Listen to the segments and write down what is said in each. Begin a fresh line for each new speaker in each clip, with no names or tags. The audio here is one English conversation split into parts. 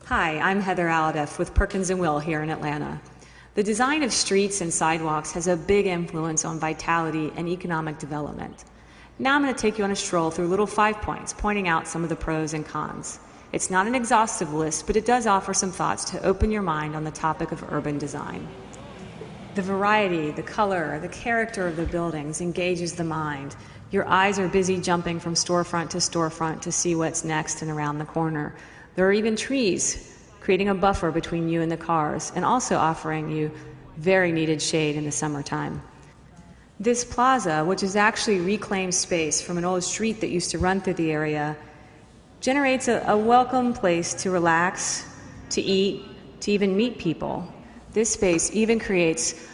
Hi, I'm Heather Alhadeff with Perkins+Will here in Atlanta. The design of streets and sidewalks has a big influence on vitality and economic development. Now I'm going to take you on a stroll through little 5 points, pointing out some of the pros and cons. It's not an exhaustive list, but it does offer some thoughts to open your mind on the topic of urban design. The variety, the color, the character of the buildings engages the mind. Your eyes are busy jumping from storefront to see what's next and around the corner. There are even trees, creating a buffer between you and the cars, and also offering you very needed shade in the summertime. This plaza, which is actually reclaimed space from an old street that used to run through the area, generates a welcome place to relax, to eat, to even meet people. This space even creates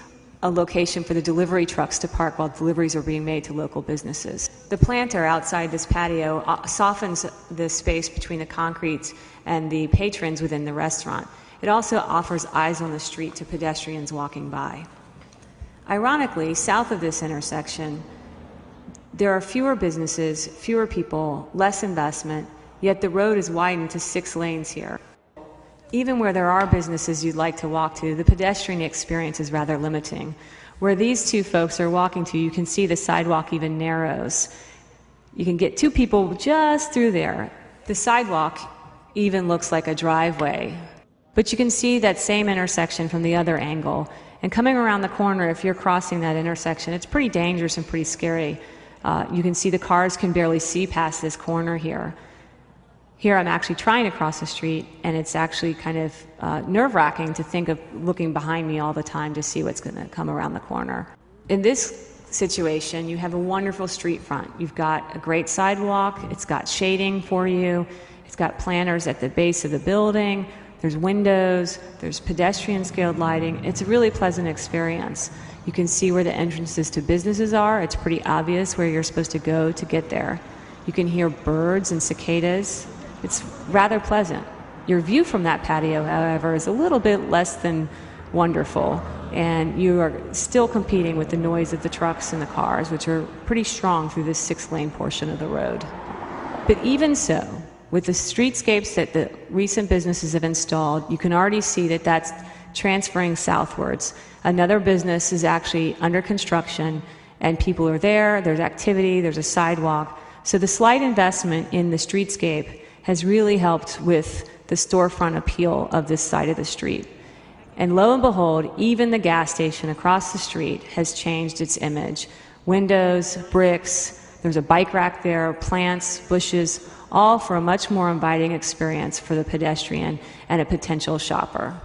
a location for the delivery trucks to park while deliveries are being made to local businesses. The planter outside this patio softens the space between the concrete and the patrons within the restaurant. It also offers eyes on the street to pedestrians walking by. Ironically, south of this intersection, there are fewer businesses, fewer people, less investment, yet the road is widened to 6 lanes here. Even where there are businesses you'd like to walk to, the pedestrian experience is rather limiting. Where these two folks are walking to, you can see the sidewalk even narrows. You can get 2 people just through there. The sidewalk even looks like a driveway. But you can see that same intersection from the other angle. And coming around the corner, if you're crossing that intersection, it's pretty dangerous and pretty scary. You can see the cars can barely see past this corner here. Here I'm actually trying to cross the street, and it's actually kind of nerve-wracking to think of looking behind me all the time to see what's going to come around the corner. In this situation, you have a wonderful street front. You've got a great sidewalk, it's got shading for you, it's got planters at the base of the building, there's windows, there's pedestrian-scaled lighting. It's a really pleasant experience. You can see where the entrances to businesses are. It's pretty obvious where you're supposed to go to get there. You can hear birds and cicadas. It's rather pleasant. Your view from that patio, however, is a little bit less than wonderful, and you are still competing with the noise of the trucks and the cars, which are pretty strong through this 6-lane portion of the road. But even so, with the streetscapes that the recent businesses have installed, you can already see that that's transferring southwards. Another business is actually under construction, and people are there, there's activity, there's a sidewalk. So the slight investment in the streetscape has really helped with the storefront appeal of this side of the street. And lo and behold, even the gas station across the street has changed its image. Windows, bricks, there's a bike rack there, plants, bushes, all for a much more inviting experience for the pedestrian and a potential shopper.